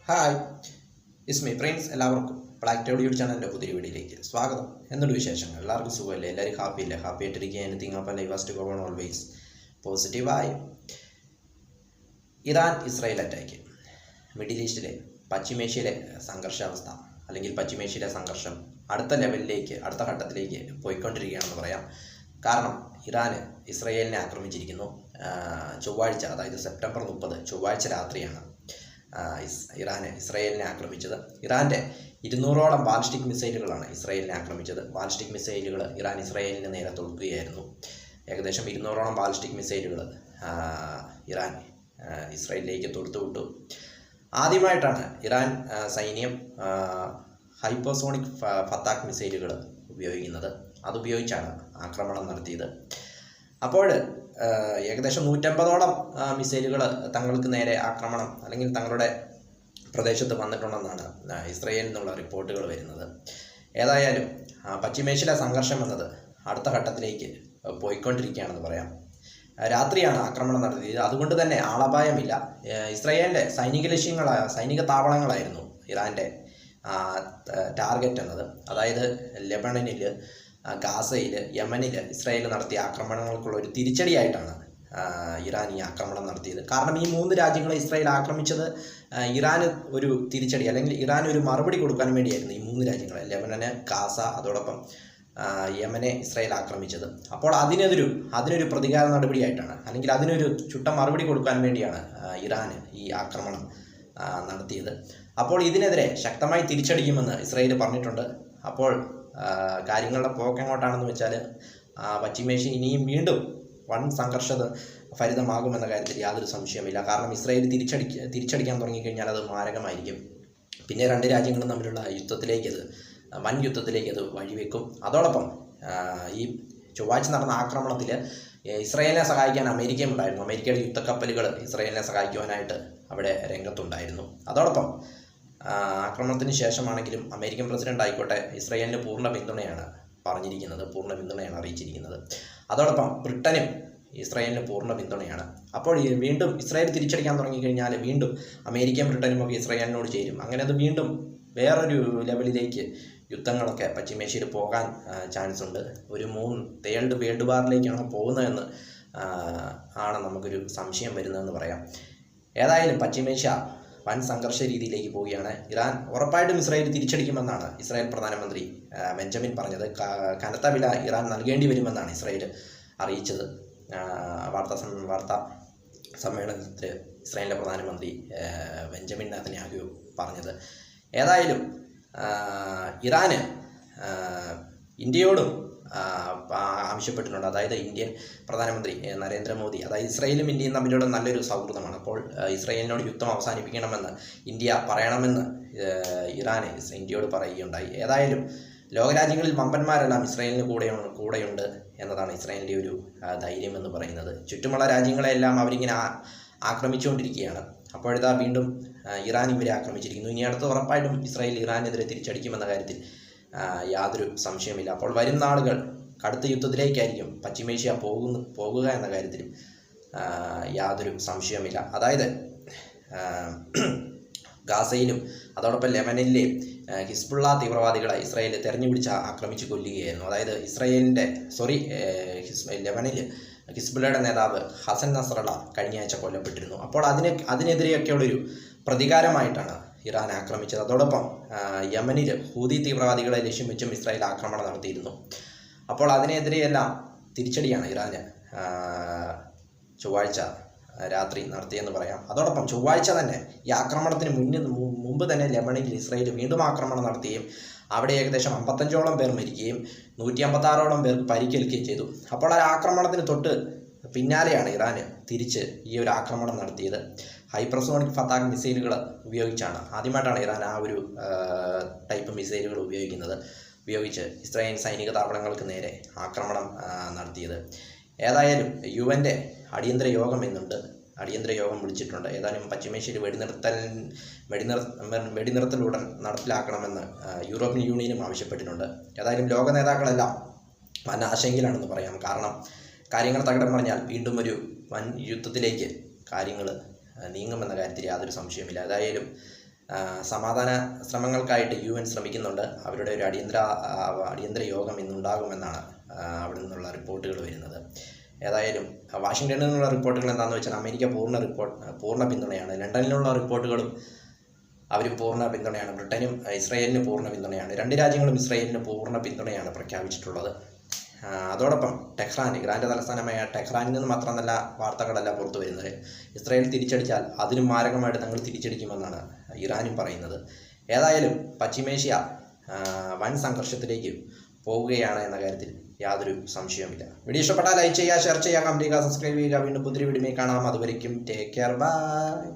Hi, is me Prince. എല്ലാവർക്കും black table YouTube ചാനലിൻ്റെ പുതിയ വീഡിയോയിലേക്ക് സ്വാഗതം. എന്തുണ്ട് വിശേഷങ്ങൾ? എല്ലാവർക്കും സുഖമല്ലേ? എല്ലാവരും ഹാപ്പിയല്ലേ? ഹാപ്പി ആയിട്ടിരിക്കുക. Anything open life first go on always പോസിറ്റീവായി. ഇറാൻ ഇസ്രായേൽ അറ്റാക്ക് മിഡിൽ ഈസ്റ്റിലെ പശ്ചിമേഷ്യയിലെ സംഘർഷാവസ്ഥ അല്ലെങ്കിൽ പശ്ചിമേഷ്യയിലെ സംഘർഷം അടുത്ത ലെവലിലേക്ക്, അടുത്ത ഘട്ടത്തിലേക്ക് പോയിക്കൊണ്ടിരിക്കുകയാണെന്ന് പറയാം. കാരണം ഇറാന് ഇസ്രായേലിനെ ആക്രമിച്ചിരിക്കുന്നു. ചൊവ്വാഴ്ച, അതായത് സെപ്റ്റംബർ 30 ചൊവ്വാഴ്ച രാത്രിയാണ് ഇറാന് ഇസ്രായേലിനെ ആക്രമിച്ചത്. ഇറാൻ്റെ 200ഓളം ബാലിസ്റ്റിക് മിസൈലുകളാണ് ഇസ്രായേലിനെ ആക്രമിച്ചത്. ബാലിസ്റ്റിക് മിസൈലുകൾ ഇറാൻ ഇസ്രായേലിന് നേരെ തൊടുക്കുകയായിരുന്നു. ഏകദേശം 200ഓളം ബാലിസ്റ്റിക് മിസൈലുകൾ ഇറാൻ ഇസ്രായേലിലേക്ക് തൊടുത്തുവിട്ടു. ആദ്യമായിട്ടാണ് ഇറാൻ സൈന്യം ഹൈപ്പർസോണിക് ഫത്താക്ക് മിസൈലുകൾ ഉപയോഗിക്കുന്നത്. അതുപയോഗിച്ചാണ് ആക്രമണം നടത്തിയത്. അപ്പോൾ ഏകദേശം 150ഓളം മിസൈലുകൾ തങ്ങൾക്ക് നേരെ ആക്രമണം അല്ലെങ്കിൽ തങ്ങളുടെ പ്രദേശത്ത് വന്നിട്ടുണ്ടെന്നാണ് ഇസ്രായേലിൽ നിന്നുള്ള റിപ്പോർട്ടുകൾ വരുന്നത്. ഏതായാലും പശ്ചിമേഷ്യയിലെ സംഘർഷം എന്നത് അടുത്ത ഘട്ടത്തിലേക്ക് പോയിക്കൊണ്ടിരിക്കുകയാണെന്ന് പറയാം. രാത്രിയാണ് ആക്രമണം നടത്തിയത്. അതുകൊണ്ട് തന്നെ ആളപായമില്ല. ഇസ്രായേലിൻ്റെ സൈനിക താവളങ്ങളായിരുന്നു ഇറാൻ്റെ ടാർഗറ്റ് എന്നത്. അതായത് ലെബണനിൽ, ഗാസയിൽ, യമനിൽ ഇസ്രായേൽ നടത്തിയ ആക്രമണങ്ങൾക്കുള്ള ഒരു തിരിച്ചടിയായിട്ടാണ് ഇറാൻ ഈ ആക്രമണം നടത്തിയത്. കാരണം ഈ 3 രാജ്യങ്ങളെ ഇസ്രായേൽ ആക്രമിച്ചത് ഇറാന് ഒരു തിരിച്ചടി അല്ലെങ്കിൽ ഇറാൻ ഒരു മറുപടി കൊടുക്കാൻ വേണ്ടിയായിരുന്നു. ഈ 3 രാജ്യങ്ങളെ, ലെബനന്, ഗാസ, അതോടൊപ്പം യമനെ ഇസ്രായേൽ ആക്രമിച്ചത്. അപ്പോൾ അതിനൊരു പ്രതികാര നടപടിയായിട്ടാണ്, അല്ലെങ്കിൽ അതിനൊരു ചുട്ട മറുപടി കൊടുക്കാൻ വേണ്ടിയാണ് ഇറാന് ഈ ആക്രമണം നടത്തിയത്. അപ്പോൾ ഇതിനെതിരെ ശക്തമായി തിരിച്ചടിക്കുമെന്ന് ഇസ്രായേൽ പറഞ്ഞിട്ടുണ്ട്. അപ്പോൾ കാര്യങ്ങളുടെ പോക്ക് എങ്ങോട്ടാണെന്ന് വെച്ചാൽ പശ്ചിമേഷ്യ ഇനിയും വീണ്ടും വൻ ഭരിതമാകുമെന്ന കാര്യത്തിൽ യാതൊരു സംശയമില്ല. കാരണം ഇസ്രായേൽ തിരിച്ചടിക്കാൻ തുടങ്ങിക്കഴിഞ്ഞാൽ അത് മാരകമായിരിക്കും. പിന്നെ 2 രാജ്യങ്ങളും തമ്മിലുള്ള വൻ യുദ്ധത്തിലേക്ക് അത് വഴിവെക്കും. അതോടൊപ്പം ഈ ചൊവ്വാഴ്ച നടന്ന ആക്രമണത്തിൽ ഇസ്രായേലിനെ സഹായിക്കാൻ അമേരിക്കയും ഉണ്ടായിരുന്നു. അമേരിക്കയുടെ യുദ്ധക്കപ്പലുകൾ ഇസ്രായേലിനെ സഹായിക്കുവാനായിട്ട് അവിടെ രംഗത്തുണ്ടായിരുന്നു. അതോടൊപ്പം ആക്രമണത്തിന് ശേഷമാണെങ്കിലും അമേരിക്കൻ പ്രസിഡന്റ് ആയിക്കോട്ടെ ഇസ്രായേലിന് പൂർണ്ണ പിന്തുണയാണ് അറിയിച്ചിരിക്കുന്നത്. അതോടൊപ്പം ബ്രിട്ടനും ഇസ്രായേലിന് പൂർണ്ണ പിന്തുണയാണ്. അപ്പോൾ വീണ്ടും ഇസ്രായേൽ തിരിച്ചടിക്കാൻ തുടങ്ങിക്കഴിഞ്ഞാൽ വീണ്ടും അമേരിക്കയും ബ്രിട്ടനും ഒക്കെ ഇസ്രായേലിനോട് ചേരും. അങ്ങനെ അത് വീണ്ടും വേറൊരു ലെവലിലേക്ക് യുദ്ധങ്ങളൊക്കെ പശ്ചിമേഷ്യയിൽ പോകാൻ ചാൻസ് ഉണ്ട്. ഒരു തേർഡ് വേൾഡ് വാറിലേക്കാണ് പോകുന്നതെന്ന് ആണ് നമുക്കൊരു സംശയം വരുന്നതെന്ന് പറയാം. ഏതായാലും പശ്ചിമേഷ്യ വൻ സംഘർഷ രീതിയിലേക്ക് പോവുകയാണ്. ഇറാൻ ഉറപ്പായിട്ടും ഇസ്രായേൽ തിരിച്ചടിക്കുമെന്നാണ് ഇസ്രായേൽ പ്രധാനമന്ത്രി ബെഞ്ചമിൻ പറഞ്ഞത്. കനത്ത വില ഇറാൻ നൽകേണ്ടി വരുമെന്നാണ് ഇസ്രായേൽ അറിയിച്ചത്. വാർത്താ സമ്മേളനത്തിൽ ഇസ്രായേലിൻ്റെ പ്രധാനമന്ത്രി ബെഞ്ചമിൻ നെതന്യാഹു പറഞ്ഞത്. ഏതായാലും ഇറാന് ഇന്ത്യയോടും ആവശ്യപ്പെട്ടിട്ടുണ്ട്. അതായത് ഇന്ത്യൻ പ്രധാനമന്ത്രി നരേന്ദ്രമോദി, അതായത് ഇസ്രായേലും ഇന്ത്യയും തമ്മിലുള്ള നല്ലൊരു സൗഹൃദമാണ്. അപ്പോൾ ഇസ്രായേലിനോട് യുദ്ധം അവസാനിപ്പിക്കണമെന്ന് ഇന്ത്യ പറയണമെന്ന് ഇറാന് ഇന്ത്യയോട് പറയുകയുണ്ടായി. ഏതായാലും ലോകരാജ്യങ്ങളിൽ വമ്പന്മാരെല്ലാം ഇസ്രായേലിന് കൂടെയുണ്ട് എന്നതാണ് ഇസ്രായേലിൻ്റെ ഒരു ധൈര്യം എന്ന് പറയുന്നത്. ചുറ്റുമുള്ള രാജ്യങ്ങളെല്ലാം അവരിങ്ങനെ ആക്രമിച്ചുകൊണ്ടിരിക്കുകയാണ്. അപ്പോഴിതാ വീണ്ടും ഇറാൻ ഇവരെ ആക്രമിച്ചിരിക്കുന്നു. ഇനി അടുത്ത് ഉറപ്പായിട്ടും ഇസ്രായേൽ ഇറാനെതിരെ തിരിച്ചടിക്കുമെന്ന കാര്യത്തിൽ യാതൊരു സംശയമില്ല. അപ്പോൾ വരും നാളുകൾ കടുത്ത യുദ്ധത്തിലേക്കായിരിക്കും പശ്ചിമേഷ്യ പോകുക എന്ന കാര്യത്തിലും യാതൊരു സംശയമില്ല. അതായത് ഗാസയിലും അതോടൊപ്പം ലെബനനിലെയും ഹിസ്ബുള്ള തീവ്രവാദികളെ ഇസ്രായേൽ തെരഞ്ഞുപിടിച്ച് ആക്രമിച്ച് കൊല്ലുകയായിരുന്നു. അതായത് ലെബനിൽ ഹിസ്ബുള്ളയുടെ നേതാവ് ഹസൻ നസ്രള്ള കഴിഞ്ഞ ആഴ്ച കൊല്ലപ്പെട്ടിരുന്നു. അപ്പോൾ അതിനെതിരെയൊക്കെയുള്ളൊരു പ്രതികാരമായിട്ടാണ് ഇറാൻ ആക്രമിച്ചത്. അതോടൊപ്പം യമനിൽ ഹൂതി തീവ്രവാദികളെ ലക്ഷ്യം വെച്ചും ഇസ്രായേൽ ആക്രമണം നടത്തിയിരുന്നു. അപ്പോൾ അതിനെതിരെയെല്ലാം തിരിച്ചടിയാണ് ഇറാന് ചൊവ്വാഴ്ച രാത്രി നടത്തിയെന്ന് പറയാം. അതോടൊപ്പം ചൊവ്വാഴ്ച തന്നെ ഈ ആക്രമണത്തിന് മുമ്പ് തന്നെ ലെബനനിൽ ഇസ്രായേൽ വീണ്ടും ആക്രമണം നടത്തുകയും അവിടെ ഏകദേശം 55ഓളം പേർ മരിക്കുകയും 156ഓളം പേർക്ക് പരിക്കേൽക്കുകയും ചെയ്തു. അപ്പോൾ ആ ആക്രമണത്തിന് തൊട്ട് പിന്നാലെയാണ് ഇറാന് തിരിച്ച് ഈ ഒരു ആക്രമണം നടത്തിയത്. ഹൈപ്പർസോണിക് ഫത്താക്ക് മിസൈലുകൾ ആദ്യമായിട്ടാണ് ഇറാൻ ആ ഒരു ടൈപ്പ് മിസൈലുകൾ ഉപയോഗിച്ച് ഇസ്രായേൽ സൈനിക താവളങ്ങൾക്ക് നേരെ ആക്രമണം നടത്തിയത്. ഏതായാലും UN അടിയന്തര യോഗം വിളിച്ചിട്ടുണ്ട്. ഏതായാലും പശ്ചിമേഷ്യയിൽ വെടിനിർത്തലുടൻ നടപ്പിലാക്കണമെന്ന് യൂറോപ്യൻ യൂണിയനും ആവശ്യപ്പെട്ടിട്ടുണ്ട്. ഏതായാലും ലോക നേതാക്കളെല്ലാം വൻ ആശങ്കയിലാണെന്ന് പറയാം. കാരണം കാര്യങ്ങൾ തകിടം പറഞ്ഞാൽ വീണ്ടും ഒരു വൻ യുദ്ധത്തിലേക്ക് കാര്യങ്ങൾ നീങ്ങുമെന്ന കാര്യത്തിൽ യാതൊരു സംശയമില്ല. ഏതായാലും സമാധാന ശ്രമങ്ങൾക്കായിട്ട് UN ശ്രമിക്കുന്നുണ്ട്. അവരുടെ ഒരു അടിയന്തര യോഗം ഇന്നുണ്ടാകുമെന്നാണ് അവിടെ നിന്നുള്ള റിപ്പോർട്ടുകൾ വരുന്നത്. ഏതായാലും വാഷിങ്ടണിൽ നിന്നുള്ള റിപ്പോർട്ടുകൾ എന്താണെന്ന് വെച്ചാൽ അമേരിക്ക പൂർണ്ണ പിന്തുണയാണ്. ലണ്ടനിലുള്ള റിപ്പോർട്ടുകളും അവർ പൂർണ്ണ പിന്തുണയാണ്. ബ്രിട്ടനും ഇസ്രയേലിന് പൂർണ്ണ പിന്തുണയാണ്. രണ്ട് രാജ്യങ്ങളും ഇസ്രയേലിന് പൂർണ്ണ പിന്തുണയാണ് പ്രഖ്യാപിച്ചിട്ടുള്ളത്. അതോടൊപ്പം ടെഹ്റാൻ, ഇറാൻ്റെ തലസ്ഥാനമായ ടെഹ്റാനിൽ നിന്ന് മാത്രം നല്ല വാർത്തകളല്ല പുറത്തു വരുന്നത്. ഇസ്രായേൽ തിരിച്ചടിച്ചാൽ അതിനും മാരകമായിട്ട് തങ്ങൾ തിരിച്ചടിക്കുമെന്നാണ് ഇറാനും പറയുന്നത്. ഏതായാലും പശ്ചിമേഷ്യ വൻ സംഘർഷത്തിലേക്ക് പോവുകയാണ് എന്ന കാര്യത്തിൽ യാതൊരു സംശയവുമില്ല. വീഡിയോ ഇഷ്ടപ്പെട്ടാൽ ലൈക്ക് ചെയ്യുക, ഷെയർ ചെയ്യുക, കമന്റ് ചെയ്യുക, സബ്സ്ക്രൈബ് ചെയ്യുക. വീണ്ടും പുതിയ വീഡിയോയിൽ കാണാം. അതുവരയ്ക്കും ടേക്ക് കെയർ, ബൈ.